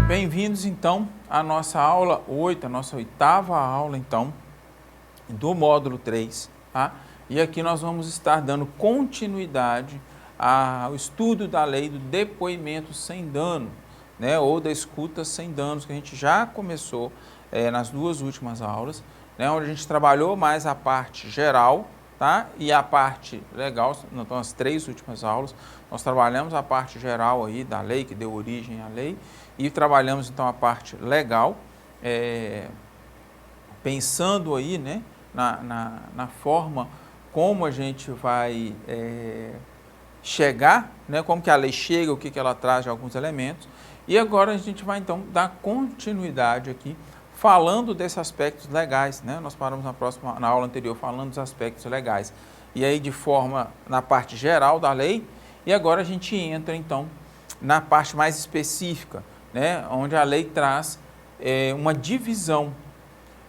Bem-vindos então à nossa aula 8, a nossa oitava aula então do módulo 3, tá? E aqui nós vamos estar dando continuidade ao estudo da lei do depoimento sem dano, né? Ou da escuta sem danos, que a gente já começou nas duas últimas aulas, né? Onde a gente trabalhou mais a parte geral, tá? E a parte legal, então as três últimas aulas, nós trabalhamos a parte geral aí da lei, que deu origem à lei, e trabalhamos então a parte legal, pensando aí, né, na forma como a gente vai chegar, né, como que a lei chega, o que, que ela traz de alguns elementos. E agora a gente vai então dar continuidade aqui, falando desses aspectos legais, né? Nós paramos na aula anterior falando dos aspectos legais. E aí de forma, na parte geral da lei, e agora a gente entra então na parte mais específica, né? Onde a lei traz uma divisão,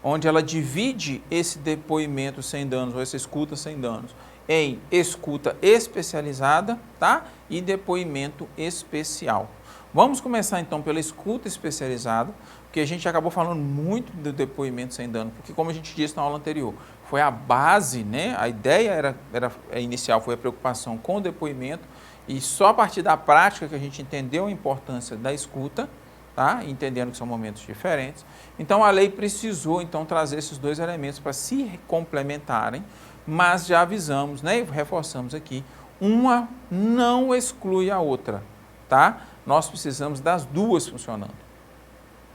onde ela divide esse depoimento sem danos, ou essa escuta sem danos, em escuta especializada, tá? E depoimento especial. Vamos começar então pela escuta especializada, porque a gente acabou falando muito do depoimento sem dano, porque como a gente disse na aula anterior, foi a base, né? A ideia inicial foi a preocupação com o depoimento, e só a partir da prática que a gente entendeu a importância da escuta, tá? Entendendo que são momentos diferentes. Então a lei precisou então trazer esses dois elementos para se complementarem, mas já avisamos, né? E reforçamos aqui, uma não exclui a outra, tá? Nós precisamos das duas funcionando,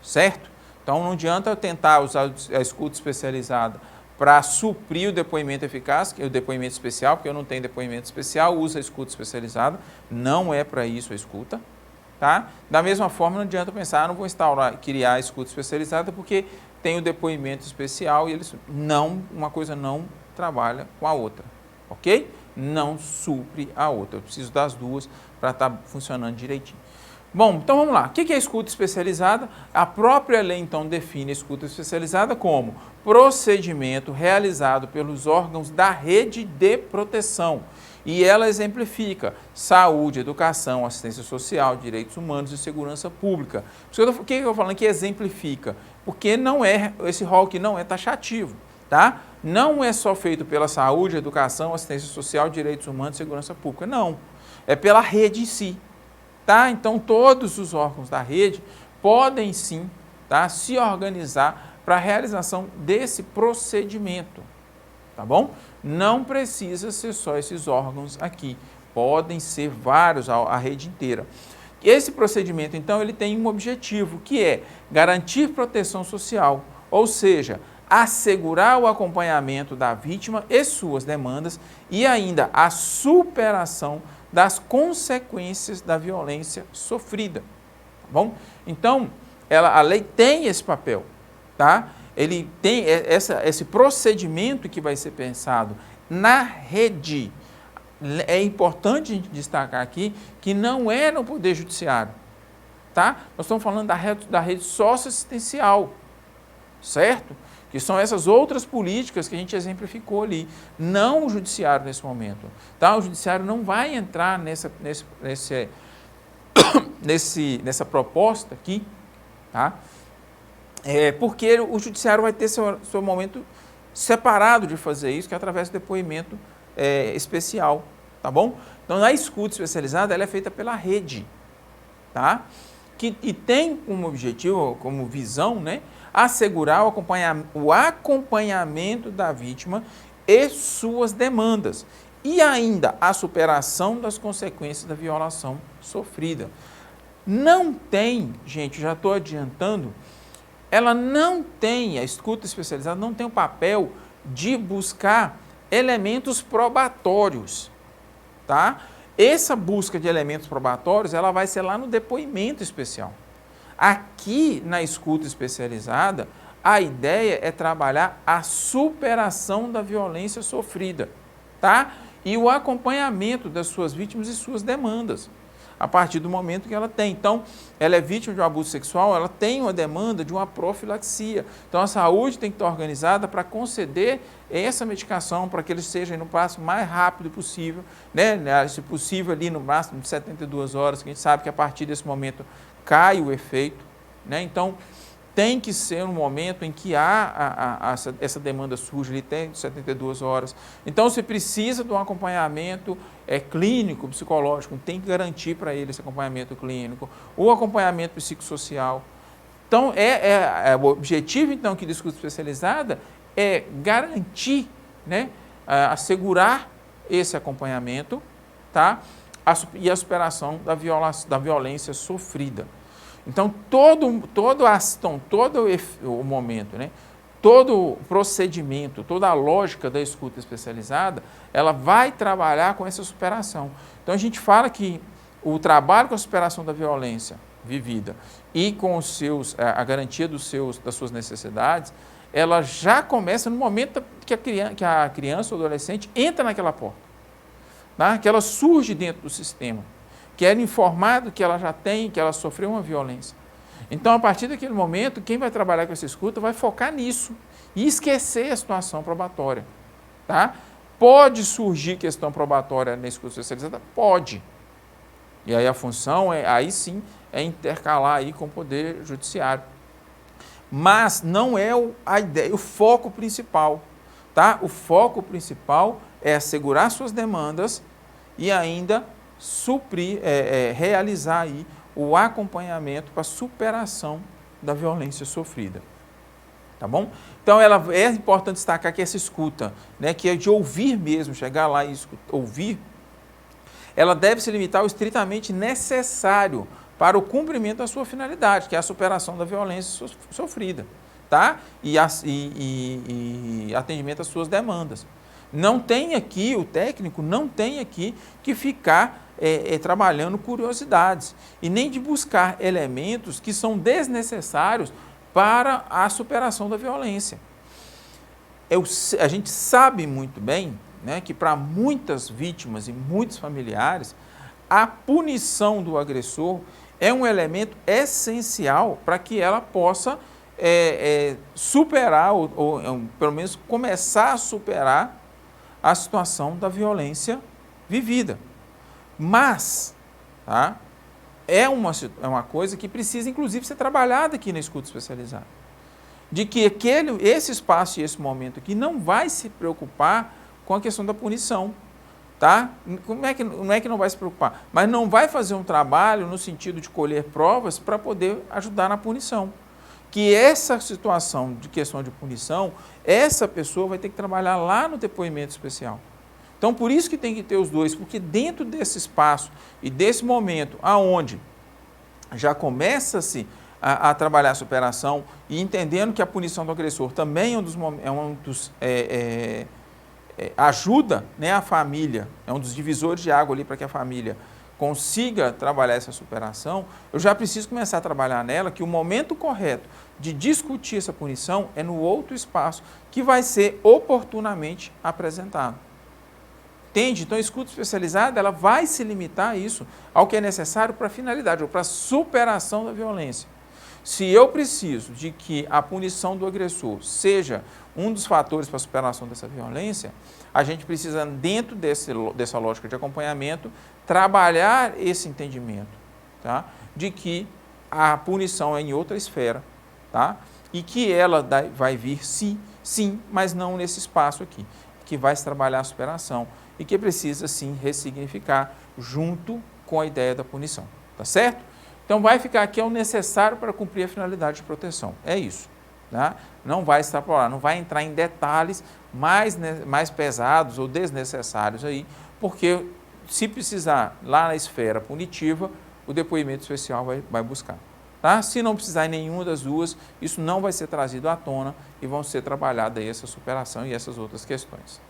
certo? Então não adianta eu tentar usar a escuta especializada para suprir o depoimento eficaz, que é o depoimento especial, porque eu não tenho depoimento especial, usa a escuta especializada, não é para isso a escuta, tá? Da mesma forma, não adianta pensar, não vou criar a escuta especializada porque tem o depoimento especial e uma coisa não trabalha com a outra, ok? Não supre a outra, eu preciso das duas para estar funcionando direitinho. Bom, então vamos lá. O que é a escuta especializada? A própria lei, então, define a escuta especializada como procedimento realizado pelos órgãos da rede de proteção. E ela exemplifica saúde, educação, assistência social, direitos humanos e segurança pública. Por que eu estou falando que exemplifica? Porque esse rol aqui não é taxativo, tá? Não é só feito pela saúde, educação, assistência social, direitos humanos e segurança pública. Não. É pela rede em si. Tá? Então, todos os órgãos da rede podem sim, tá, se organizar para a realização desse procedimento, tá bom? Não precisa ser só esses órgãos aqui, podem ser vários, a rede inteira. Esse procedimento, então, ele tem um objetivo, que é garantir proteção social, ou seja, assegurar o acompanhamento da vítima e suas demandas e ainda a superação das consequências da violência sofrida, tá bom? Então, a lei tem esse papel, tá? Ele tem esse procedimento que vai ser pensado na rede. É importante a gente destacar aqui que não é no Poder Judiciário, tá? Nós estamos falando da rede socioassistencial, certo? Que são essas outras políticas que a gente exemplificou ali, não o judiciário nesse momento. Tá? O judiciário não vai entrar nessa proposta aqui, tá? Porque o judiciário vai ter seu momento separado de fazer isso, que é através do depoimento especial, tá bom? Então, a escuta especializada ela é feita pela rede, tá? E tem como objetivo, como visão, né? Assegurar o acompanhamento da vítima e suas demandas e ainda a superação das consequências da violação sofrida. Não tem, gente, já estou adiantando, a escuta especializada não tem o papel de buscar elementos probatórios, tá? Essa busca de elementos probatórios, ela vai ser lá no depoimento especial. Aqui, na escuta especializada, a ideia é trabalhar a superação da violência sofrida, tá? E o acompanhamento das suas vítimas e suas demandas. a partir do momento que ela tem. Então, ela é vítima de um abuso sexual, ela tem uma demanda de uma profilaxia. Então, a saúde tem que estar organizada para conceder essa medicação para que ele seja no prazo mais rápido possível, né? Se possível ali no máximo de 72 horas, que a gente sabe que a partir desse momento cai o efeito, né? Então, tem que ser um momento em que essa demanda surge, ele tem 72 horas. Então, se precisa de um acompanhamento clínico, psicológico, tem que garantir para ele esse acompanhamento clínico, o acompanhamento psicossocial. Então, o objetivo, então, aqui da escuta especializada é garantir, né, assegurar esse acompanhamento, tá? E a superação da violência sofrida. Então, todo o momento, né, todo o procedimento, toda a lógica da escuta especializada, ela vai trabalhar com essa superação. Então, a gente fala que o trabalho com a superação da violência vivida e com a garantia das suas necessidades, ela já começa no momento que a criança ou adolescente entra naquela porta, tá? Que ela surge dentro do sistema, que é informado que ela já tem, que ela sofreu uma violência. Então, a partir daquele momento, quem vai trabalhar com essa escuta vai focar nisso e esquecer a situação probatória, tá? Pode surgir questão probatória na escuta especializada? Pode. E aí a função, aí sim, é intercalar aí com o Poder Judiciário. Mas não é a ideia, o foco principal, tá? O foco principal é assegurar suas demandas e ainda realizar aí o acompanhamento para a superação da violência sofrida. Tá bom? Então, é importante destacar que essa escuta, né, que é de ouvir mesmo, chegar lá e ouvir, ela deve se limitar ao estritamente necessário para o cumprimento da sua finalidade, que é a superação da violência sofrida, tá? E atendimento às suas demandas. Não tem aqui, o técnico não tem aqui que ficar trabalhando curiosidades e nem de buscar elementos que são desnecessários para a superação da violência. A gente sabe muito bem, né, que para muitas vítimas e muitos familiares, a punição do agressor é um elemento essencial para que ela possa superar, ou pelo menos começar a superar a situação da violência vivida. Mas, tá, é uma coisa que precisa, inclusive, ser trabalhada aqui na escuta especializada. De que esse espaço e esse momento aqui não vai se preocupar com a questão da punição. Tá? Não é que não vai se preocupar, mas não vai fazer um trabalho no sentido de colher provas para poder ajudar na punição. Que essa situação de questão de punição, essa pessoa vai ter que trabalhar lá no depoimento especial. Então, por isso que tem que ter os dois, porque dentro desse espaço e desse momento aonde já começa-se a trabalhar a superação e entendendo que a punição do agressor também ajuda, né, a família, é um dos divisores de água ali para que a família consiga trabalhar essa superação, eu já preciso começar a trabalhar nela, que o momento correto de discutir essa punição é no outro espaço, que vai ser oportunamente apresentado. Entende? Então, a escuta especializada, ela vai se limitar a isso, ao que é necessário para a finalidade, ou para a superação da violência. Se eu preciso de que a punição do agressor seja um dos fatores para a superação dessa violência, a gente precisa, dentro dessa lógica de acompanhamento, trabalhar esse entendimento, tá? De que a punição é em outra esfera, tá? E que ela vai vir sim, mas não nesse espaço aqui, que vai se trabalhar a superação e que precisa, sim, ressignificar junto com a ideia da punição, tá certo? Então, vai ficar aqui o necessário para cumprir a finalidade de proteção. É isso. Tá? Não vai extrapolar, não vai entrar em detalhes mais pesados ou desnecessários aí, porque se precisar lá na esfera punitiva, o depoimento especial vai buscar. Tá? Se não precisar em nenhuma das duas, isso não vai ser trazido à tona e vão ser trabalhadas aí essa superação e essas outras questões.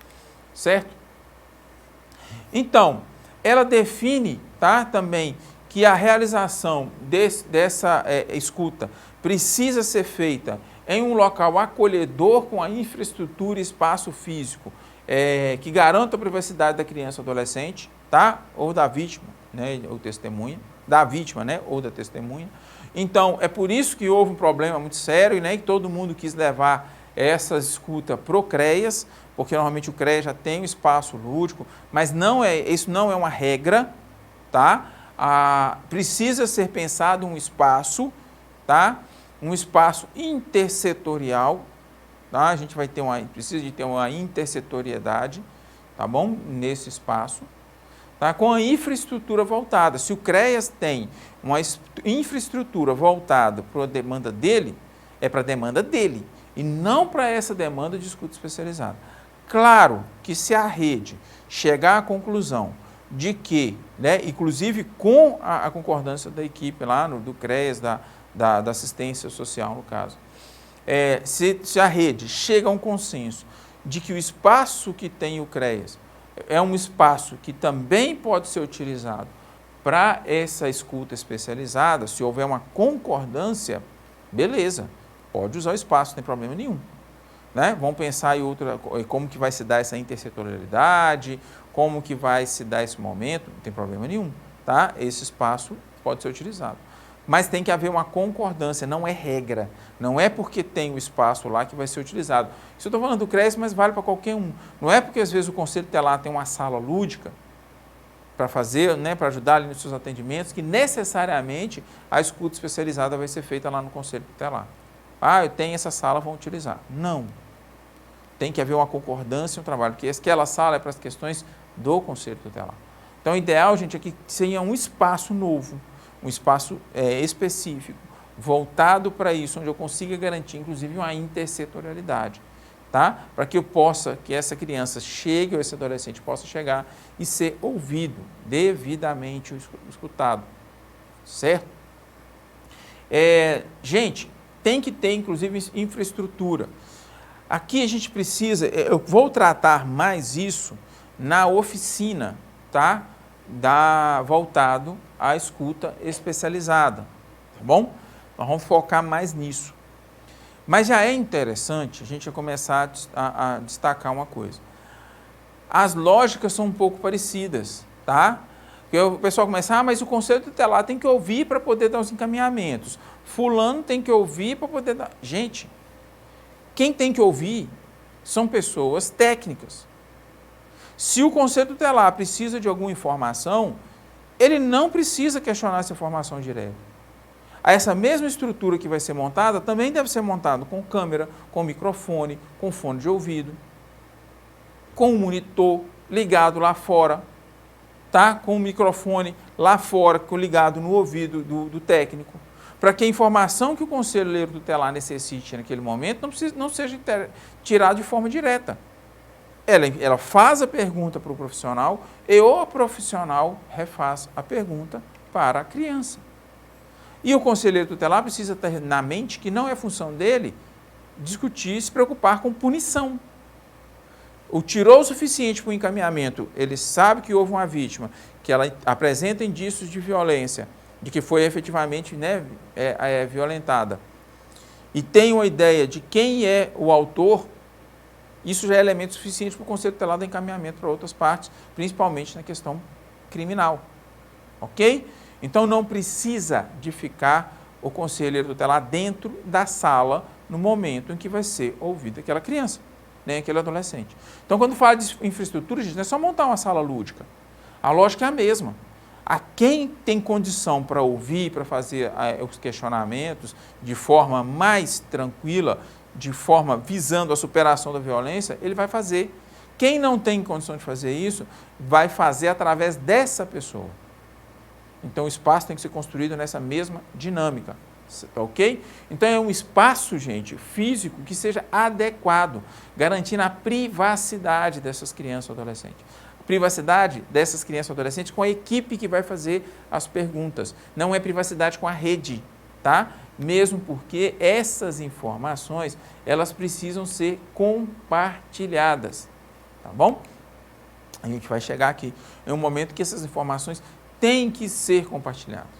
Certo? Então, ela define, tá, também que a realização dessa escuta precisa ser feita em um local acolhedor com a infraestrutura e espaço físico que garanta a privacidade da criança ou adolescente, tá? Ou da vítima, né, ou testemunha, da vítima, né, ou da testemunha. Então, é por isso que houve um problema muito sério, né, que todo mundo quis levar essa escuta para o CREAS, porque normalmente o CREAS já tem um espaço lúdico, mas isso não é uma regra, tá? Precisa ser pensado um espaço, tá? Um espaço intersetorial, tá? A gente precisa de ter uma intersetoriedade, tá bom? Nesse espaço. Tá? Com a infraestrutura voltada. Se o CREAS tem uma infraestrutura voltada para a demanda dele, é para a demanda dele, e não para essa demanda de escuta especializada. Claro que se a rede chegar à conclusão de que, né, inclusive com a concordância da equipe lá do CREAS, da assistência social no caso, se a rede chega a um consenso de que o espaço que tem o CREAS é um espaço que também pode ser utilizado para essa escuta especializada, se houver uma concordância, beleza, pode usar o espaço, não tem problema nenhum. Né? Vamos pensar em como que vai se dar essa intersetorialidade, como que vai se dar esse momento, não tem problema nenhum. Tá? Esse espaço pode ser utilizado. Mas tem que haver uma concordância, não é regra. Não é porque tem o espaço lá que vai ser utilizado. Isso eu estou falando do CREAS, mas vale para qualquer um. Não é porque às vezes o Conselho Tutelar tem uma sala lúdica para fazer, né, para ajudar ali nos seus atendimentos, que necessariamente a escuta especializada vai ser feita lá no Conselho Tutelar. Eu tenho essa sala, vão utilizar. Não. Tem que haver uma concordância no trabalho, porque aquela sala é para as questões do Conselho Tutelar. Então, o ideal, gente, é que tenha um espaço novo, um espaço específico, voltado para isso, onde eu consiga garantir, inclusive, uma intersetorialidade, tá? Para que que essa criança chegue, ou esse adolescente possa chegar e ser ouvido, devidamente escutado, certo? Gente, tem que ter, inclusive, infraestrutura. Aqui a gente precisa, eu vou tratar mais isso na oficina, tá? Voltado à escuta especializada, tá bom? Nós vamos focar mais nisso. Mas já é interessante a gente começar a destacar uma coisa. As lógicas são um pouco parecidas, tá? Porque o pessoal começa, mas o Conselho Tutelar tem que ouvir para poder dar os encaminhamentos. Fulano tem que ouvir para poder dar... Gente, quem tem que ouvir são pessoas técnicas. Se o Conselho Tutelar precisa de alguma informação, ele não precisa questionar essa informação direta. Essa mesma estrutura que vai ser montada também deve ser montada com câmera, com microfone, com fone de ouvido, com um monitor ligado lá fora, tá? Com o microfone lá fora, ligado no ouvido do técnico, para que a informação que o conselheiro tutelar necessite naquele momento não seja tirada de forma direta. Ela faz a pergunta para o profissional e o profissional refaz a pergunta para a criança. E o conselheiro tutelar precisa ter na mente que não é função dele discutir, se preocupar com punição. O tirou o suficiente para o encaminhamento, ele sabe que houve uma vítima, que ela apresenta indícios de violência, de que foi efetivamente, né, violentada, e tem uma ideia de quem é o autor, isso já é elemento suficiente para o Conselho Tutelar dar encaminhamento para outras partes, principalmente na questão criminal. Ok? Então, não precisa de ficar o conselheiro tutelar dentro da sala no momento em que vai ser ouvida aquela criança, né, aquele adolescente. Então, quando fala de infraestrutura, gente, não é só montar uma sala lúdica. A lógica é a mesma. A quem tem condição para ouvir, para fazer os questionamentos de forma mais tranquila, de forma visando a superação da violência, ele vai fazer. Quem não tem condição de fazer isso, vai fazer através dessa pessoa. Então, o espaço tem que ser construído nessa mesma dinâmica, ok? Então, é um espaço, gente, físico que seja adequado, garantindo a privacidade dessas crianças ou adolescentes. Privacidade dessas crianças ou adolescentes com a equipe que vai fazer as perguntas. Não é privacidade com a rede, tá? Mesmo porque essas informações, elas precisam ser compartilhadas, tá bom? A gente vai chegar aqui em um momento que essas informações têm que ser compartilhadas,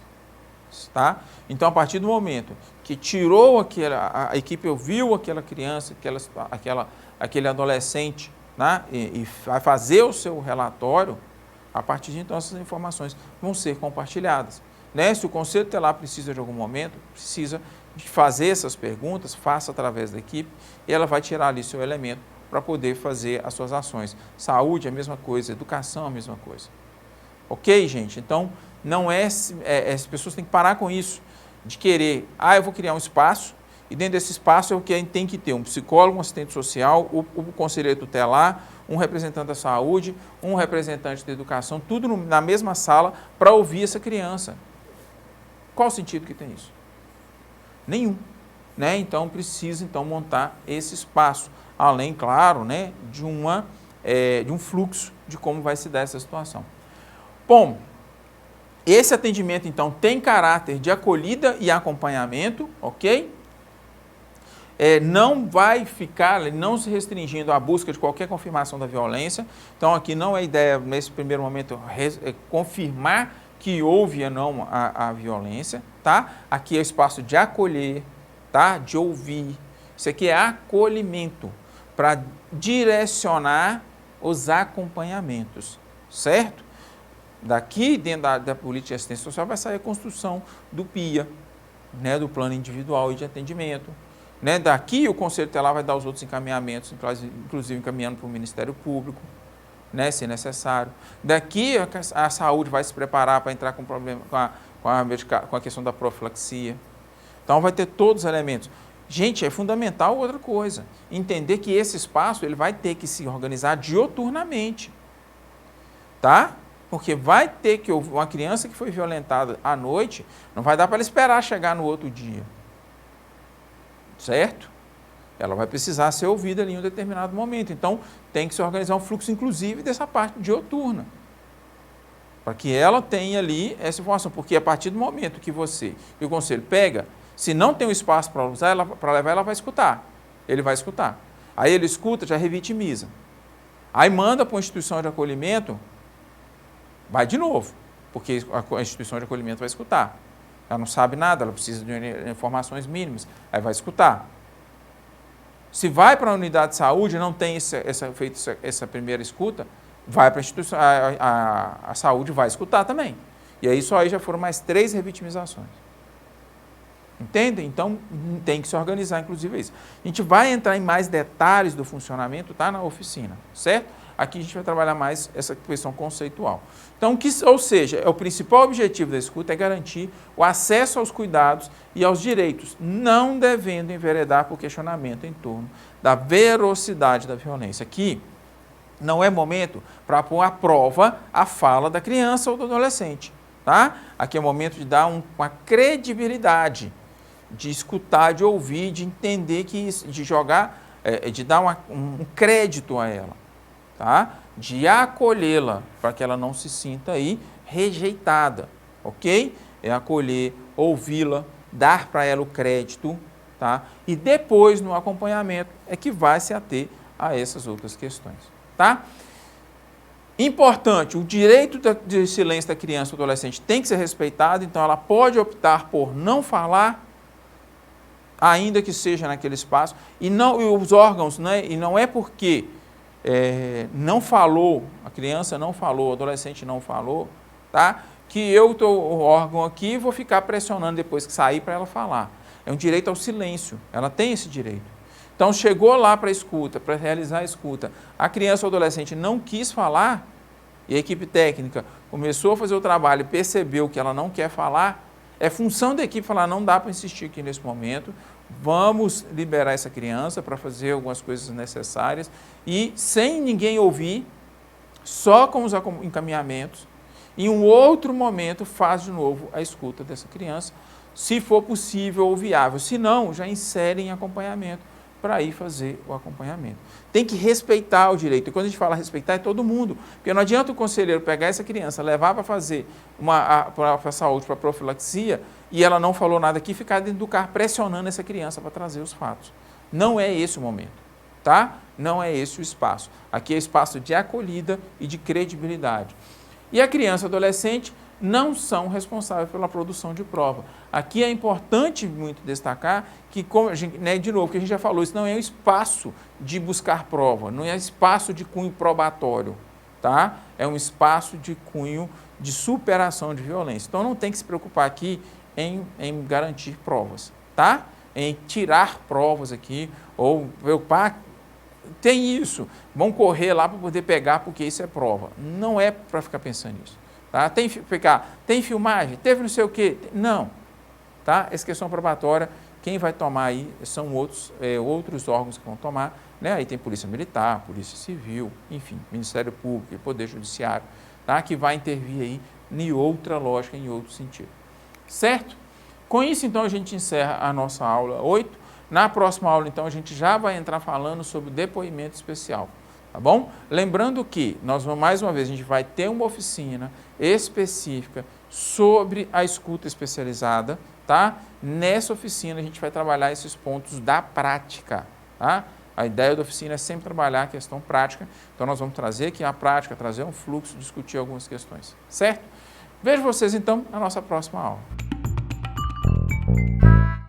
tá? Então, a partir do momento que tirou a equipe ouviu aquela criança, aquele adolescente, tá? E vai fazer o seu relatório, A partir de então, essas informações vão ser compartilhadas. Né? Se o Conselho Tutelar precisa de algum momento, precisa de fazer essas perguntas, faça através da equipe, e ela vai tirar ali seu elemento para poder fazer as suas ações. Saúde é a mesma coisa, educação é a mesma coisa. Ok, gente? Então, não é, as pessoas têm que parar com isso, de querer, eu vou criar um espaço, e dentro desse espaço é o que tem que ter um psicólogo, um assistente social, o conselheiro tutelar, um representante da saúde, um representante da educação, tudo na mesma sala para ouvir essa criança. Qual o sentido que tem isso? Nenhum. Né? Então, precisa montar esse espaço, além, claro, né, de um fluxo de como vai se dar essa situação. Bom, esse atendimento, então, tem caráter de acolhida e acompanhamento, ok? Não vai ficar, não se restringindo à busca de qualquer confirmação da violência. Então, aqui não é ideia, nesse primeiro momento, confirmar que houve ou não a violência, tá? Aqui é o espaço de acolher, tá? De ouvir. Isso aqui é acolhimento, para direcionar os acompanhamentos, certo? Daqui, dentro da política de assistência social, vai sair a construção do PIA, né? Do plano individual e de atendimento. Né? Daqui o Conselho Tutelar vai dar os outros encaminhamentos, inclusive encaminhando para o Ministério Público, né? Se necessário. Daqui a saúde vai se preparar para entrar com problema com a questão da profilaxia. Então vai ter todos os elementos. Gente, é fundamental outra coisa, entender que esse espaço ele vai ter que se organizar dioturnamente, tá? Porque vai ter que uma criança que foi violentada à noite, não vai dar para ela esperar chegar no outro dia. Certo? Ela vai precisar ser ouvida ali em um determinado momento. Então, tem que se organizar um fluxo, inclusive, dessa parte dioturna. Para que ela tenha ali essa informação. Porque a partir do momento que o conselho pega, se não tem um espaço para usar, para levar, ela vai escutar. Ele vai escutar. Aí ele escuta, já revitimiza. Aí manda para uma instituição de acolhimento, vai de novo. Porque a instituição de acolhimento vai escutar. Ela não sabe nada, ela precisa de informações mínimas, aí vai escutar. Se vai para a unidade de saúde e não tem feito essa primeira escuta, vai para a instituição, a saúde vai escutar também. E aí só aí já foram mais 3 revitimizações. Entendem? Então, tem que se organizar, inclusive, isso. A gente vai entrar em mais detalhes do funcionamento, tá? Na oficina, certo? Aqui a gente vai trabalhar mais essa questão conceitual. Então, ou seja, o principal objetivo da escuta é garantir o acesso aos cuidados e aos direitos, não devendo enveredar por questionamento em torno da veracidade da violência. Aqui não é momento para pôr à prova a fala da criança ou do adolescente, tá? Aqui é o momento de dar uma credibilidade, de escutar, de ouvir, de entender, de jogar, de dar um crédito a ela. Tá? De acolhê-la, para que ela não se sinta aí rejeitada, ok? É acolher, ouvi-la, dar para ela o crédito, tá? E depois, no acompanhamento, é que vai se ater a essas outras questões, tá? Importante, o direito de silêncio da criança ou do adolescente tem que ser respeitado, então ela pode optar por não falar, ainda que seja naquele espaço, e os órgãos, né? E não é porque não falou, a criança não falou, o adolescente não falou, tá? Que eu estou o órgão aqui e vou ficar pressionando depois que sair para ela falar. É um direito ao silêncio, ela tem esse direito. Então, chegou lá para a escuta, para realizar a escuta, a criança ou adolescente não quis falar, e a equipe técnica começou a fazer o trabalho e percebeu que ela não quer falar, é função da equipe falar, não dá para insistir aqui nesse momento, vamos liberar essa criança para fazer algumas coisas necessárias e sem ninguém ouvir, só com os encaminhamentos, em um outro momento faz de novo a escuta dessa criança, se for possível ou viável, se não, já insere em acompanhamento para ir fazer o acompanhamento. Tem que respeitar o direito, e quando a gente fala respeitar é todo mundo, porque não adianta o conselheiro pegar essa criança, levar para fazer para a saúde, para a profilaxia, e ela não falou nada aqui, ficar dentro do carro pressionando essa criança para trazer os fatos. Não é esse o momento, tá? Não é esse o espaço. Aqui é espaço de acolhida e de credibilidade. E a criança e o adolescente não são responsáveis pela produção de prova. Aqui é importante muito destacar que, como a gente, né, de novo, que a gente já falou, isso não é um espaço de buscar prova, não é espaço de cunho probatório, tá? É um espaço de cunho de superação de violência. Então não tem que se preocupar aqui em garantir provas, tá? Em tirar provas aqui, ou preocupar, tem isso, vão correr lá para poder pegar porque isso é prova. Não é para ficar pensando nisso. Tá? Tem filmagem? Teve não sei o quê? Não. Tá? Essa questão probatória, quem vai tomar aí são outros órgãos que vão tomar, né? Aí tem Polícia Militar, Polícia Civil, enfim, Ministério Público e Poder Judiciário, tá? Que vai intervir aí em outra lógica, em outro sentido. Certo? Com isso, então, a gente encerra a nossa aula 8. Na próxima aula, então, a gente já vai entrar falando sobre depoimento especial, tá bom? Lembrando que nós vamos, mais uma vez, a gente vai ter uma oficina específica sobre a escuta especializada, tá? Nessa oficina a gente vai trabalhar esses pontos da prática, tá? A ideia da oficina é sempre trabalhar a questão prática, então nós vamos trazer aqui a prática, trazer um fluxo, discutir algumas questões, certo? Vejo vocês então na nossa próxima aula.